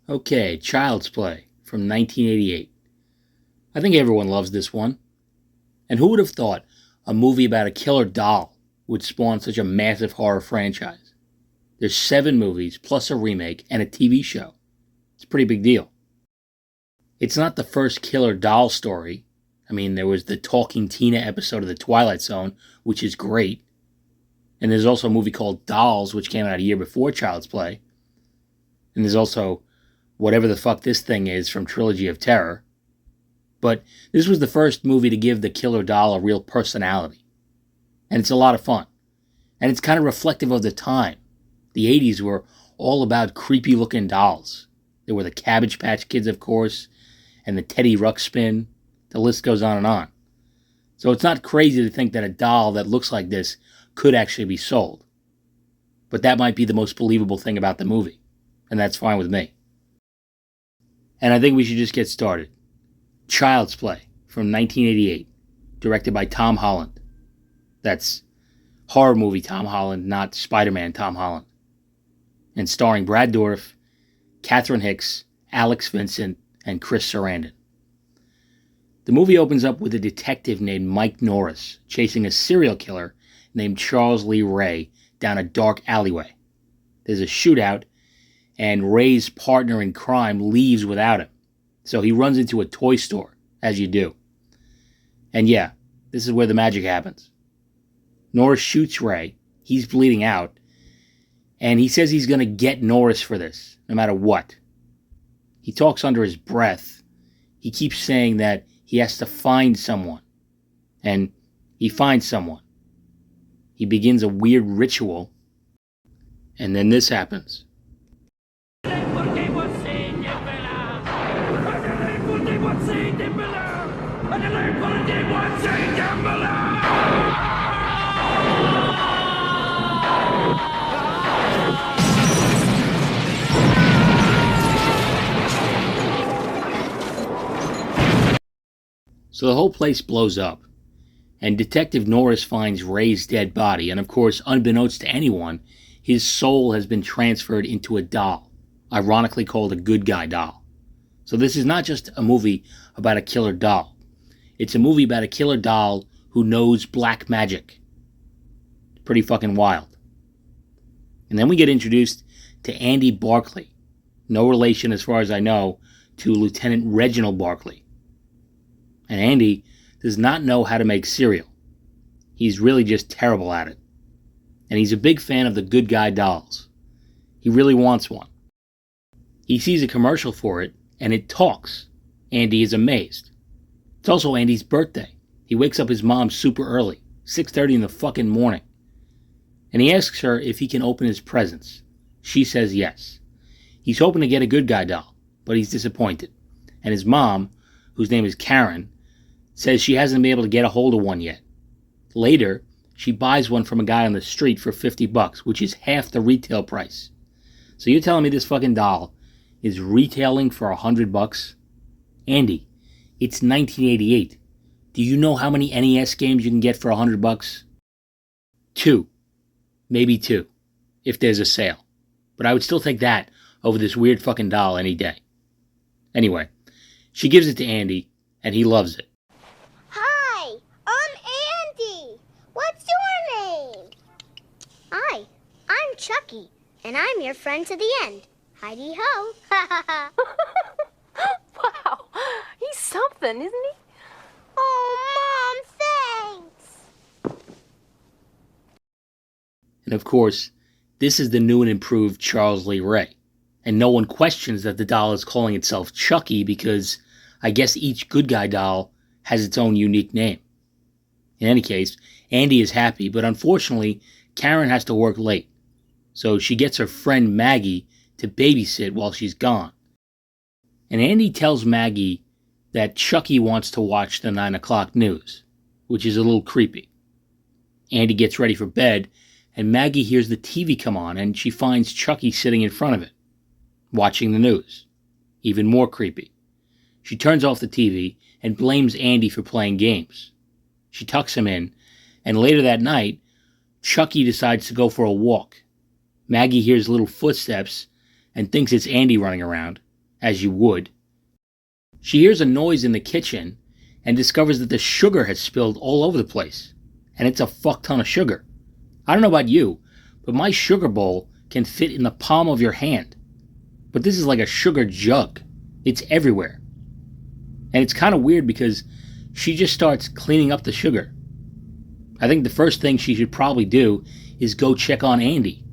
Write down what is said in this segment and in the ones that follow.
Okay, Child's Play from 1988. I think everyone loves this one. And who would have thought a movie about a killer doll would spawn such a massive horror franchise? There's 7 movies, plus a remake, and a TV show. It's a pretty big deal. It's not the first killer doll story. I mean, there was the Talking Tina episode of The Twilight Zone, which is great. And there's also a movie called Dolls, which came out a year before Child's Play. And there's also whatever the fuck this thing is from Trilogy of Terror. But this was the first movie to give the killer doll a real personality. And it's a lot of fun. And it's kind of reflective of the time. The 80s were all about creepy looking dolls. There were the Cabbage Patch Kids, of course, and the Teddy Ruxpin. The list goes on and on. So it's not crazy to think that a doll that looks like this could actually be sold. But that might be the most believable thing about the movie. And that's fine with me. And I think we should just get started. Child's Play from 1988, directed by Tom Holland. That's horror movie Tom Holland, not Spider-Man Tom Holland. And starring Brad Dourif, Catherine Hicks, Alex Vincent, and Chris Sarandon. The movie opens up with a detective named Mike Norris chasing a serial killer named Charles Lee Ray down a dark alleyway. There's a shootout, and Ray's partner in crime leaves without him. So he runs into a toy store, as you do. And yeah, this is where the magic happens. Norris shoots Ray, he's bleeding out, and he says he's going to get Norris for this, no matter what. He talks under his breath. He keeps saying that he has to find someone. And he finds someone. He begins a weird ritual, and then this happens. So the whole place blows up, and Detective Norris finds Ray's dead body, and of course, unbeknownst to anyone, his soul has been transferred into a doll, ironically called a good guy doll. So this is not just a movie about a killer doll. It's a movie about a killer doll who knows black magic. Pretty fucking wild. And then we get introduced to Andy Barclay, no relation as far as I know to Lieutenant Reginald Barclay. And Andy does not know how to make cereal. He's really just terrible at it. And he's a big fan of the good guy dolls. He really wants one. He sees a commercial for it, and it talks. Andy is amazed. It's also Andy's birthday. He wakes up his mom super early, 6:30 in the fucking morning. And he asks her if he can open his presents. She says yes. He's hoping to get a good guy doll, but he's disappointed. And his mom, whose name is Karen, says she hasn't been able to get a hold of one yet. Later, she buys one from a guy on the street for $50, which is half the retail price. So you're telling me this fucking doll is retailing for $100? Andy, it's 1988. Do you know how many NES games you can get for $100? 2. Maybe 2. If there's a sale. But I would still take that over this weird fucking doll any day. Anyway, she gives it to Andy, and he loves it. Hi, I'm Andy. What's your name? Hi, I'm Chucky, and I'm your friend to the end. Heidi-ho. Wow, he's something, isn't he? Oh, Mom, thanks. And of course, this is the new and improved Charles Lee Ray. And no one questions that the doll is calling itself Chucky because I guess each good guy doll has its own unique name. In any case, Andy is happy, but unfortunately, Karen has to work late. So she gets her friend Maggie to babysit while she's gone. And Andy tells Maggie that Chucky wants to watch the 9 o'clock news, which is a little creepy. Andy gets ready for bed, and Maggie hears the TV come on, and she finds Chucky sitting in front of it, watching the news. Even more creepy. She turns off the TV and blames Andy for playing games. She tucks him in, and later that night, Chucky decides to go for a walk. Maggie hears little footsteps and thinks it's Andy running around, as you would. She hears a noise in the kitchen and discovers that the sugar has spilled all over the place. And it's a fuck ton of sugar. I don't know about you, but my sugar bowl can fit in the palm of your hand. But this is like a sugar jug. It's everywhere. And it's kind of weird because she just starts cleaning up the sugar. I think the first thing she should probably do is go check on Andy.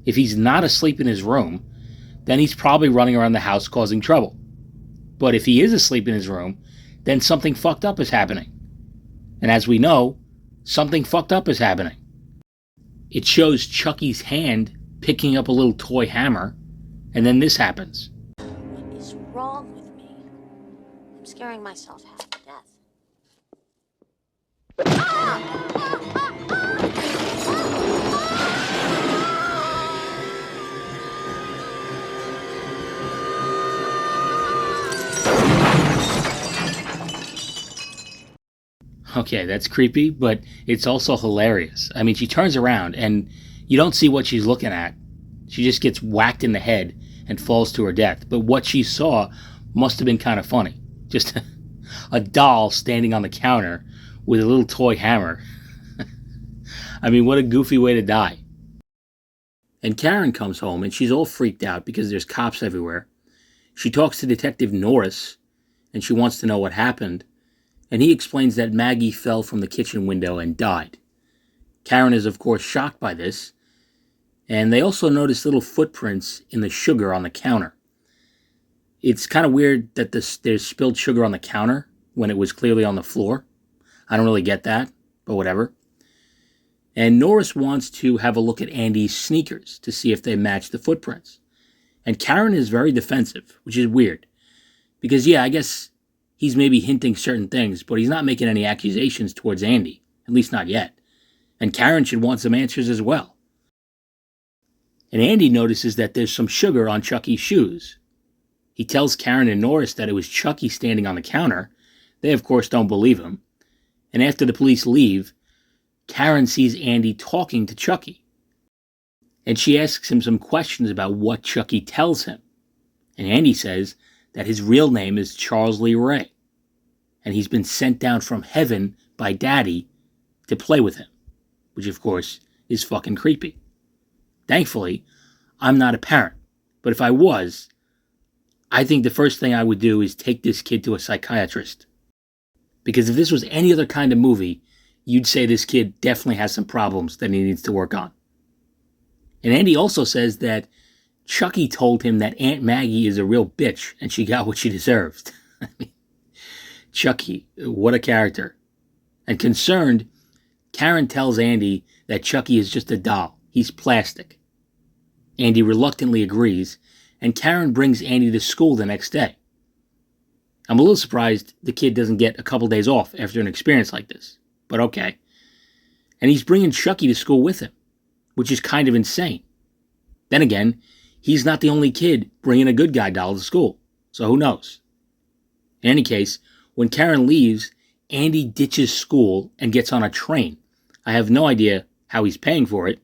If he's not asleep in his room, then he's probably running around the house causing trouble. But if he is asleep in his room, then something fucked up is happening. And as we know, something fucked up is happening. It shows Chucky's hand picking up a little toy hammer, and then this happens. What is wrong with me? I'm scaring myself half to death. Okay, that's creepy, but it's also hilarious. I mean, she turns around and you don't see what she's looking at. She just gets whacked in the head and falls to her death. But what she saw must have been kind of funny. Just a doll standing on the counter with a little toy hammer. I mean, what a goofy way to die. And Karen comes home and she's all freaked out because there's cops everywhere. She talks to Detective Norris and she wants to know what happened. And he explains that Maggie fell from the kitchen window and died. Karen is, of course, shocked by this. And they also notice little footprints in the sugar on the counter. It's kind of weird that there's spilled sugar on the counter when it was clearly on the floor. I don't really get that, but whatever. And Norris wants to have a look at Andy's sneakers to see if they match the footprints. And Karen is very defensive, which is weird. Because, yeah, I guess he's maybe hinting certain things, but he's not making any accusations towards Andy, at least not yet. And Karen should want some answers as well. And Andy notices that there's some sugar on Chucky's shoes. He tells Karen and Norris that it was Chucky standing on the counter. They, of course, don't believe him. And after the police leave, Karen sees Andy talking to Chucky. And she asks him some questions about what Chucky tells him. And Andy says that his real name is Charles Lee Ray. And he's been sent down from heaven by Daddy to play with him. Which, of course, is fucking creepy. Thankfully, I'm not a parent. But if I was, I think the first thing I would do is take this kid to a psychiatrist. Because if this was any other kind of movie, you'd say this kid definitely has some problems that he needs to work on. And Andy also says that Chucky told him that Aunt Maggie is a real bitch and she got what she deserved. Chucky, what a character. And concerned, Karen tells Andy that Chucky is just a doll. He's plastic. Andy reluctantly agrees, and Karen brings Andy to school the next day. I'm a little surprised the kid doesn't get a couple days off after an experience like this, but okay. And he's bringing Chucky to school with him, which is kind of insane. Then again, he's not the only kid bringing a good guy doll to school, so who knows? In any case, when Karen leaves, Andy ditches school and gets on a train. I have no idea how he's paying for it,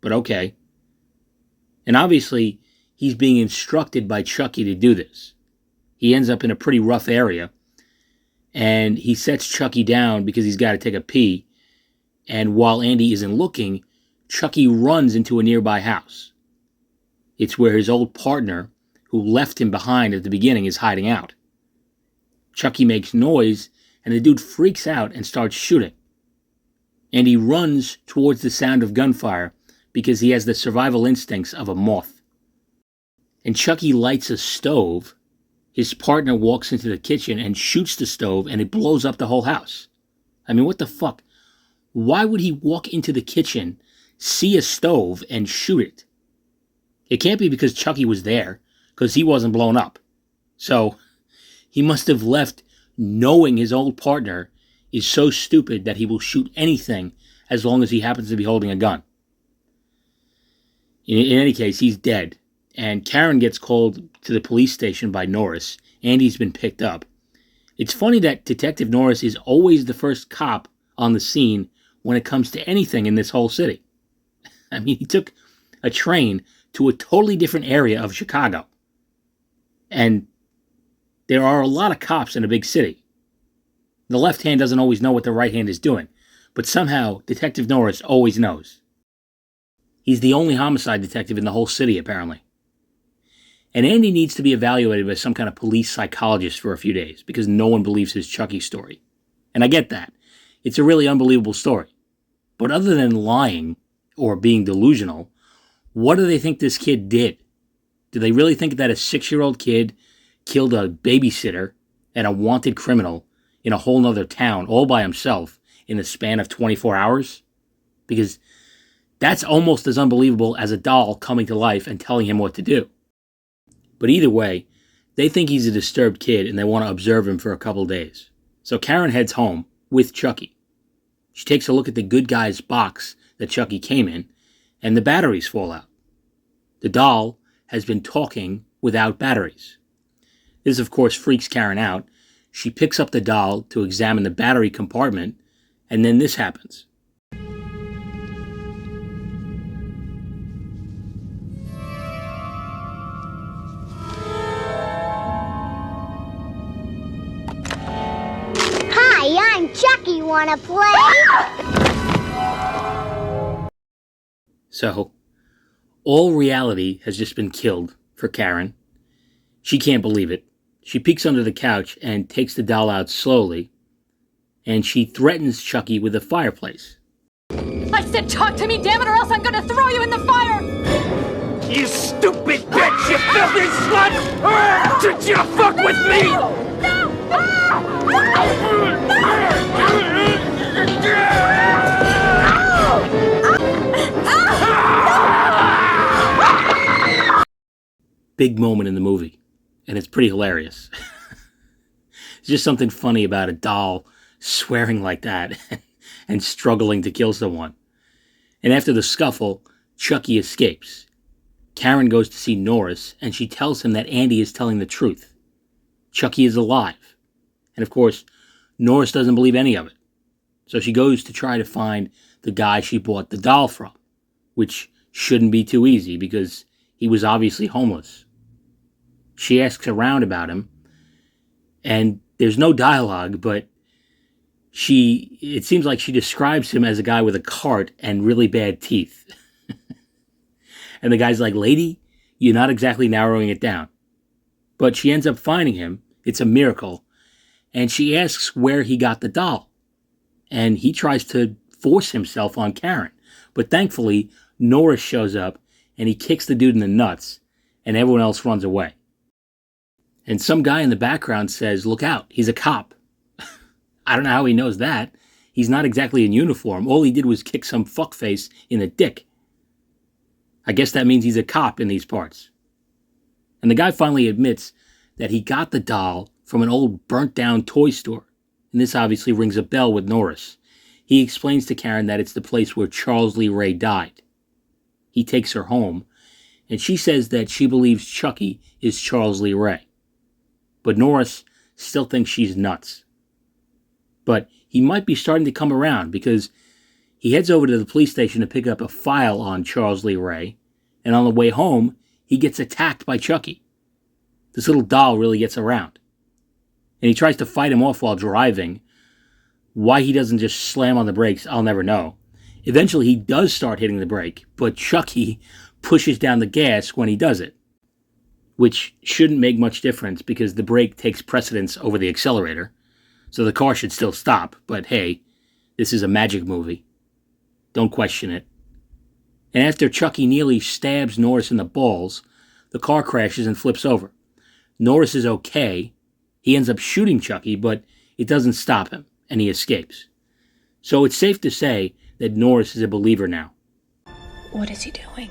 but okay. And obviously, he's being instructed by Chucky to do this. He ends up in a pretty rough area, and he sets Chucky down because he's got to take a pee. And while Andy isn't looking, Chucky runs into a nearby house. It's where his old partner, who left him behind at the beginning, is hiding out. Chucky makes noise, and the dude freaks out and starts shooting. Andy runs towards the sound of gunfire because he has the survival instincts of a moth. And Chucky lights a stove. His partner walks into the kitchen and shoots the stove, and it blows up the whole house. I mean, what the fuck? Why would he walk into the kitchen, see a stove, and shoot it? It can't be because Chucky was there, because he wasn't blown up. So, he must have left knowing his old partner is so stupid that he will shoot anything as long as he happens to be holding a gun. In any case, he's dead. And Karen gets called to the police station by Norris. Andy's been picked up. It's funny that Detective Norris is always the first cop on the scene when it comes to anything in this whole city. I mean, he took a train to a totally different area of Chicago. And There are a lot of cops in a big city. The left hand doesn't always know what the right hand is doing, but somehow Detective Norris always knows. He's the only homicide detective in the whole city, apparently. And Andy needs to be evaluated by some kind of police psychologist for a few days because no one believes his Chucky story. And I get that. It's a really unbelievable story. But other than lying or being delusional, what do they think this kid did? Do they really think that a 6-year-old kid killed a babysitter and a wanted criminal in a whole nother town all by himself in the span of 24 hours? Because that's almost as unbelievable as a doll coming to life and telling him what to do. But either way, they think he's a disturbed kid and they want to observe him for a couple days. So Karen heads home with Chucky. She takes a look at the good guy's box that Chucky came in, and the batteries fall out. The doll has been talking without batteries. This, of course, freaks Karen out. She picks up the doll to examine the battery compartment, and then this happens. Hi, I'm Chucky. Wanna play? So, all reality has just been killed for Karen. She can't believe it. She peeks under the couch and takes the doll out slowly, and she threatens Chucky with a fireplace. I said talk to me, damn it, or else I'm gonna throw you in the fire! You stupid bitch, you filthy slut! Did you fuck with me? Big moment in the movie, and it's pretty hilarious. There's just something funny about a doll swearing like that and struggling to kill someone. And after the scuffle, Chucky escapes. Karen goes to see Norris, and she tells him that Andy is telling the truth. Chucky is alive. And of course, Norris doesn't believe any of it. So she goes to try to find the guy she bought the doll from, which shouldn't be too easy because he was obviously homeless. She asks around about him, and there's no dialogue, but it seems like she describes him as a guy with a cart and really bad teeth. And the guy's like, lady, you're not exactly narrowing it down. But she ends up finding him. It's a miracle. And she asks where he got the doll. And he tries to force himself on Karen. But thankfully, Norris shows up and he kicks the dude in the nuts, and everyone else runs away. And some guy in the background says, look out, he's a cop. I don't know how he knows that. He's not exactly in uniform. All he did was kick some fuckface in the dick. I guess that means he's a cop in these parts. And the guy finally admits that he got the doll from an old burnt-down toy store. And this obviously rings a bell with Norris. He explains to Karen that it's the place where Charles Lee Ray died. He takes her home, and she says that she believes Chucky is Charles Lee Ray. But Norris still thinks she's nuts. But he might be starting to come around because he heads over to the police station to pick up a file on Charles Lee Ray, and on the way home, he gets attacked by Chucky. This little doll really gets around. And he tries to fight him off while driving. Why he doesn't just slam on the brakes, I'll never know. Eventually, he does start hitting the brake, but Chucky pushes down the gas when he does it, which shouldn't make much difference because the brake takes precedence over the accelerator, so the car should still stop, but hey, this is a magic movie. Don't question it. And after Chucky nearly stabs Norris in the balls, the car crashes and flips over. Norris is okay. He ends up shooting Chucky, but it doesn't stop him, and he escapes. So it's safe to say that Norris is a believer now. What is he doing?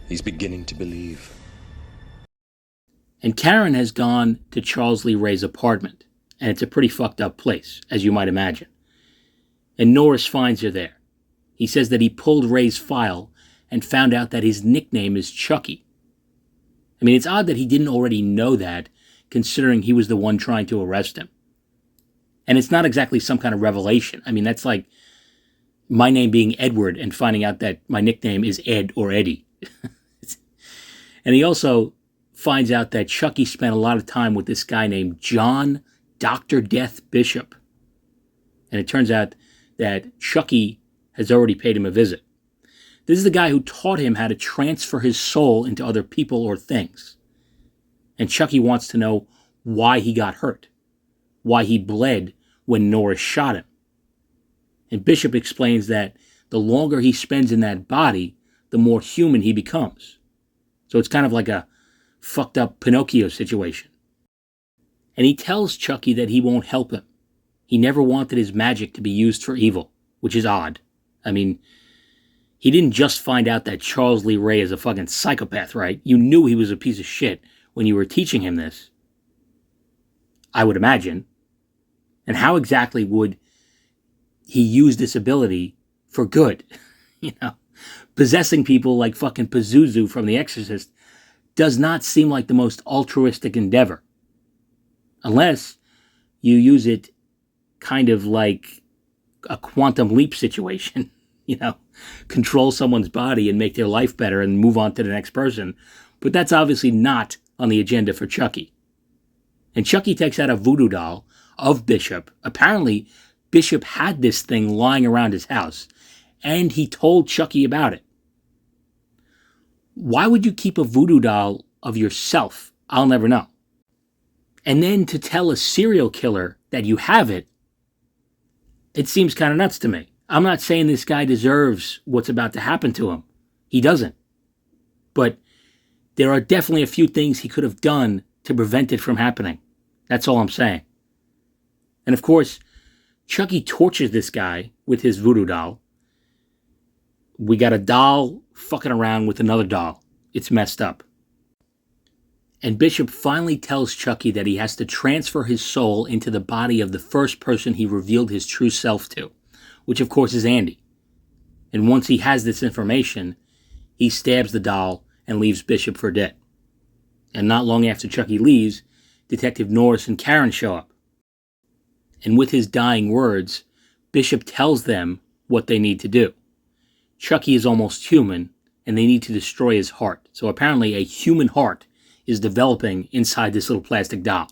He's beginning to believe. And Karen has gone to Charles Lee Ray's apartment, and it's a pretty fucked up place, as you might imagine. And Norris finds her there. He says that he pulled Ray's file and found out that his nickname is Chucky. I mean, it's odd that he didn't already know that, considering he was the one trying to arrest him. And it's not exactly some kind of revelation. I mean, that's like my name being Edward and finding out that my nickname is Ed or Eddie. And he also finds out that Chucky spent a lot of time with this guy named John Dr. Death Bishop. And it turns out that Chucky has already paid him a visit. This is the guy who taught him how to transfer his soul into other people or things. And Chucky wants to know why he got hurt, why he bled when Norris shot him. And Bishop explains that the longer he spends in that body, the more human he becomes. So it's kind of like a fucked up Pinocchio situation. And he tells Chucky that he won't help him. He never wanted his magic to be used for evil, which is odd. I mean, he didn't just find out that Charles Lee Ray is a fucking psychopath, right? You knew he was a piece of shit when you were teaching him this, I would imagine. And how exactly would he use this ability for good? You know, possessing people like fucking Pazuzu from The Exorcist does not seem like the most altruistic endeavor. Unless you use it kind of like a quantum leap situation, you know, control someone's body and make their life better and move on to the next person. But that's obviously not on the agenda for Chucky. And Chucky takes out a voodoo doll of Bishop. Apparently, Bishop had this thing lying around his house, and he told Chucky about it. Why would you keep a voodoo doll of yourself? I'll never know. And then to tell a serial killer that you have it, it seems kind of nuts to me. I'm not saying this guy deserves what's about to happen to him. He doesn't. But there are definitely a few things he could have done to prevent it from happening. That's all I'm saying. And of course, Chucky tortures this guy with his voodoo doll. We got a doll fucking around with another doll. It's messed up. And Bishop finally tells Chucky that he has to transfer his soul into the body of the first person he revealed his true self to, which of course is Andy. And once he has this information, he stabs the doll and leaves Bishop for dead. And not long after Chucky leaves, Detective Norris and Karen show up. And with his dying words, Bishop tells them what they need to do. Chucky is almost human, and they need to destroy his heart. So apparently a human heart is developing inside this little plastic doll.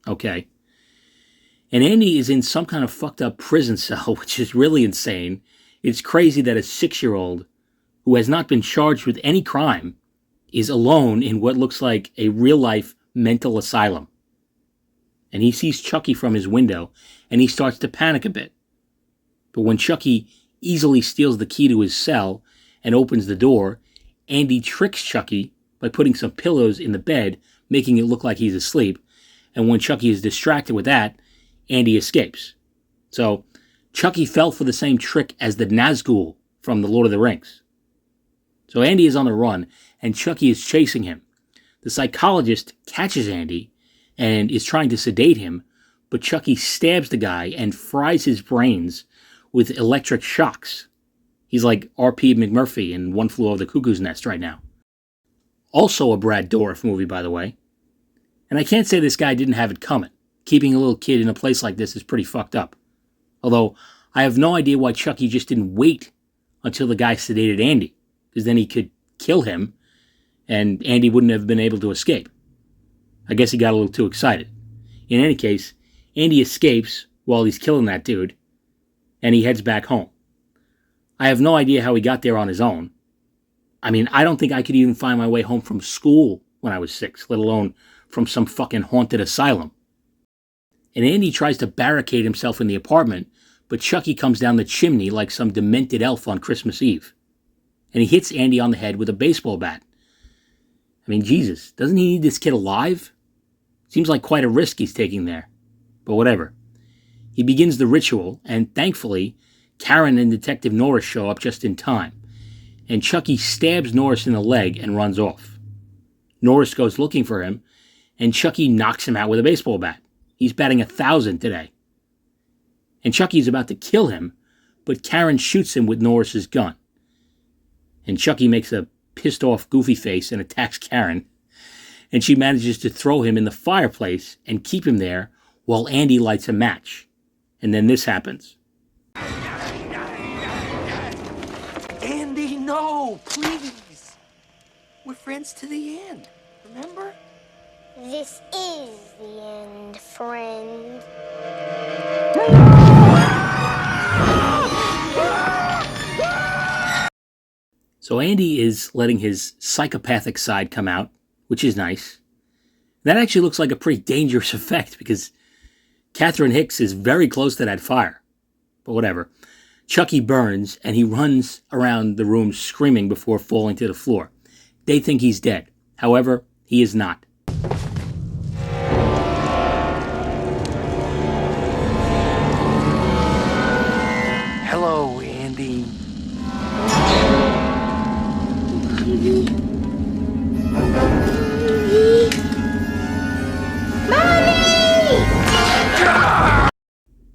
Okay. And Andy is in some kind of fucked up prison cell, which is really insane. It's crazy that a 6-year-old who has not been charged with any crime is alone in what looks like a real-life mental asylum. And he sees Chucky from his window, and he starts to panic a bit. But when Chucky easily steals the key to his cell and opens the door, Andy tricks Chucky by putting some pillows in the bed, making it look like he's asleep. And when Chucky is distracted with that, Andy escapes. So Chucky fell for the same trick as the Nazgul from The Lord of the Rings. So Andy is on the run, and Chucky is chasing him. The psychologist catches Andy and is trying to sedate him, but Chucky stabs the guy and fries his brains with electric shocks. He's like R.P. McMurphy in One Flew Over the Cuckoo's Nest right now. Also a Brad Dourif movie, by the way. And I can't say this guy didn't have it coming. Keeping a little kid in a place like this is pretty fucked up. Although, I have no idea why Chucky just didn't wait until the guy sedated Andy, because then he could kill him, and Andy wouldn't have been able to escape. I guess he got a little too excited. In any case, Andy escapes while he's killing that dude, and he heads back home. I have no idea how he got there on his own. I mean, I don't think I could even find my way home from school when I was 6, let alone from some fucking haunted asylum. And Andy tries to barricade himself in the apartment, but Chucky comes down the chimney like some demented elf on Christmas Eve. And he hits Andy on the head with a baseball bat. I mean, Jesus, doesn't he need this kid alive? Seems like quite a risk he's taking there. But whatever. He begins the ritual, and thankfully, Karen and Detective Norris show up just in time. And Chucky stabs Norris in the leg and runs off. Norris goes looking for him, and Chucky knocks him out with a baseball bat. He's batting 1,000 today. And Chucky's about to kill him, but Karen shoots him with Norris's gun. And Chucky makes a pissed off goofy face and attacks Karen. And she manages to throw him in the fireplace and keep him there while Andy lights a match. And then this happens. Andy, no, please. We're friends to the end. Remember? This is the end, friend. So Andy is letting his psychopathic side come out, which is nice. That actually looks like a pretty dangerous effect because Catherine Hicks is very close to that fire. But whatever. Chucky burns and he runs around the room screaming before falling to the floor. They think he's dead. However, he is not. Hello, Andy.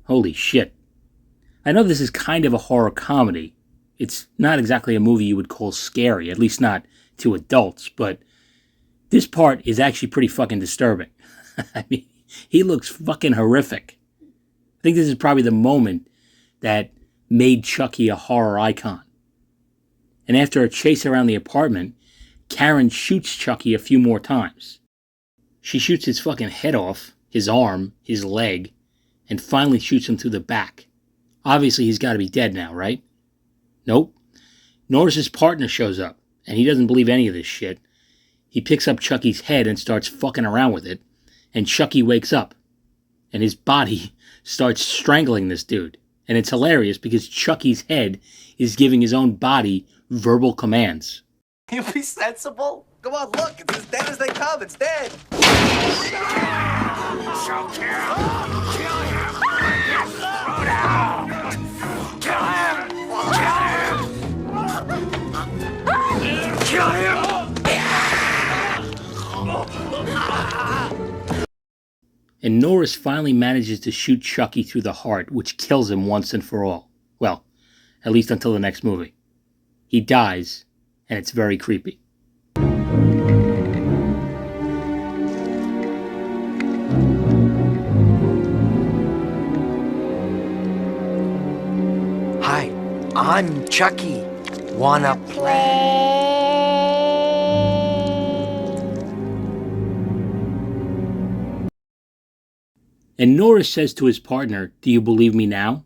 Holy shit. I know this is kind of a horror comedy. It's not exactly a movie you would call scary, at least not to adults, but this part is actually pretty fucking disturbing. I mean, he looks fucking horrific. I think this is probably the moment that made Chucky a horror icon. And after a chase around the apartment, Karen shoots Chucky a few more times. She shoots his fucking head off, his arm, his leg, and finally shoots him through the back. Obviously, he's got to be dead now, right? Nope. Norris's partner shows up, and he doesn't believe any of this shit. He picks up Chucky's head and starts fucking around with it, and Chucky wakes up, and his body starts strangling this dude. And it's hilarious because Chucky's head is giving his own body verbal commands. You be sensible? Come on, look, it's as dead as they come, it's dead. And Norris finally manages to shoot Chucky through the heart, which kills him once and for all. Well, at least until the next movie. He dies, and it's very creepy. Hi, I'm Chucky. Wanna play? And Norris says to his partner, "Do you believe me now?"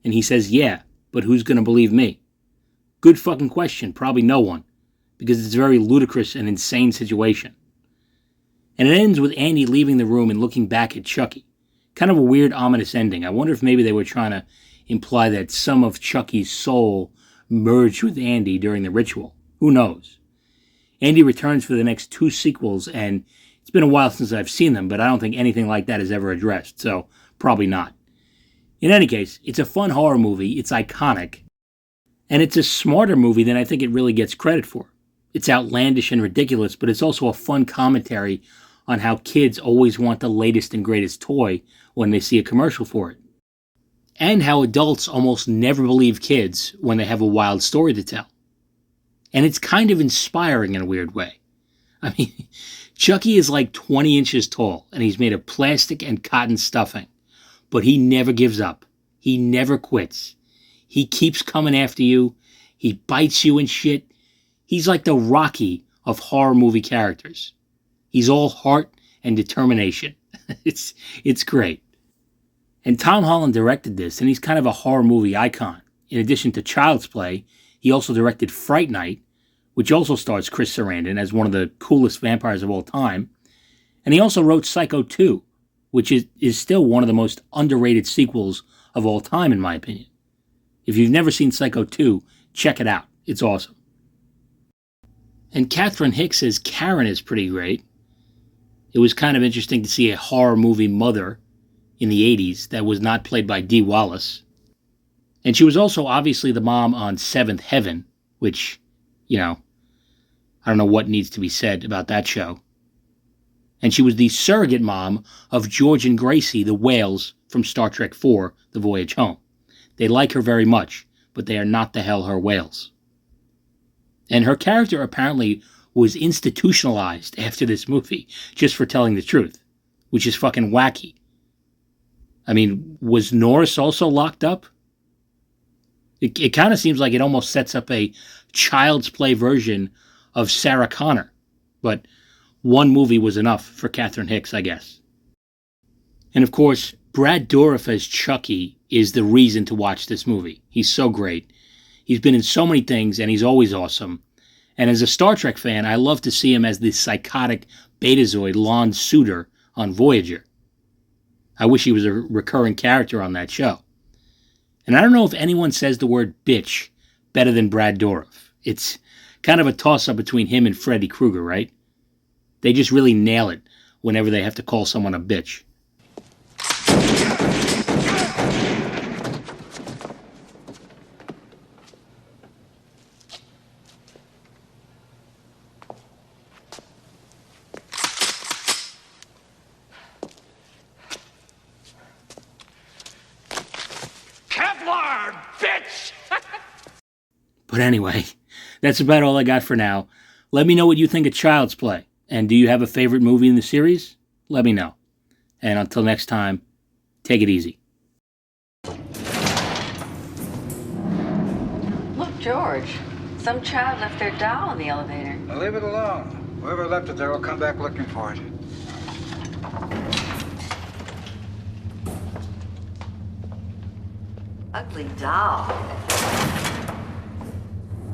And he says, "Yeah, but who's gonna believe me?" Good fucking question, probably no one, because it's a very ludicrous and insane situation. And it ends with Andy leaving the room and looking back at Chucky. Kind of a weird, ominous ending. I wonder if maybe they were trying to imply that some of Chucky's soul merged with Andy during the ritual. Who knows? Andy returns for the next 2 sequels, and it's been a while since I've seen them, but I don't think anything like that is ever addressed, so probably not. In any case, it's a fun horror movie, it's iconic, and it's a smarter movie than I think it really gets credit for. It's outlandish and ridiculous, but it's also a fun commentary on how kids always want the latest and greatest toy when they see a commercial for it. And how adults almost never believe kids when they have a wild story to tell. And it's kind of inspiring in a weird way. I mean, Chucky is like 20 inches tall, and he's made of plastic and cotton stuffing. But he never gives up. He never quits. He keeps coming after you. He bites you and shit. He's like the Rocky of horror movie characters. He's all heart and determination. It's great. And Tom Holland directed this, and he's kind of a horror movie icon. In addition to Child's Play, he also directed Fright Night, which also stars Chris Sarandon as one of the coolest vampires of all time. And he also wrote Psycho 2, which is still one of the most underrated sequels of all time, in my opinion. If you've never seen Psycho 2, check it out. It's awesome. And Catherine Hicks as Karen is pretty great. It was kind of interesting to see a horror movie mother in the 80s that was not played by Dee Wallace. And she was also obviously the mom on Seventh Heaven, which, I don't know what needs to be said about that show. And she was the surrogate mom of George and Gracie, the whales from Star Trek IV, The Voyage Home. They like her very much, but they are not the hell her whales. And her character apparently was institutionalized after this movie, just for telling the truth, which is fucking wacky. I mean, was Norris also locked up? It kind of seems like it almost sets up a Child's Play version of Sarah Connor. But one movie was enough for Catherine Hicks, I guess. And of course, Brad Dourif as Chucky is the reason to watch this movie. He's so great. He's been in so many things, and he's always awesome. And as a Star Trek fan, I love to see him as the psychotic Betazoid Lon Suter on Voyager. I wish he was a recurring character on that show. And I don't know if anyone says the word bitch better than Brad Dourif. It's kind of a toss-up between him and Freddy Krueger, right? They just really nail it whenever they have to call someone a bitch. Kevlar, bitch! But anyway, that's about all I got for now. Let me know what you think of Child's Play. And do you have a favorite movie in the series? Let me know. And until next time, take it easy. Look, George. Some child left their doll in the elevator. Now leave it alone. Whoever left it there will come back looking for it. Ugly doll.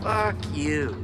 Fuck you.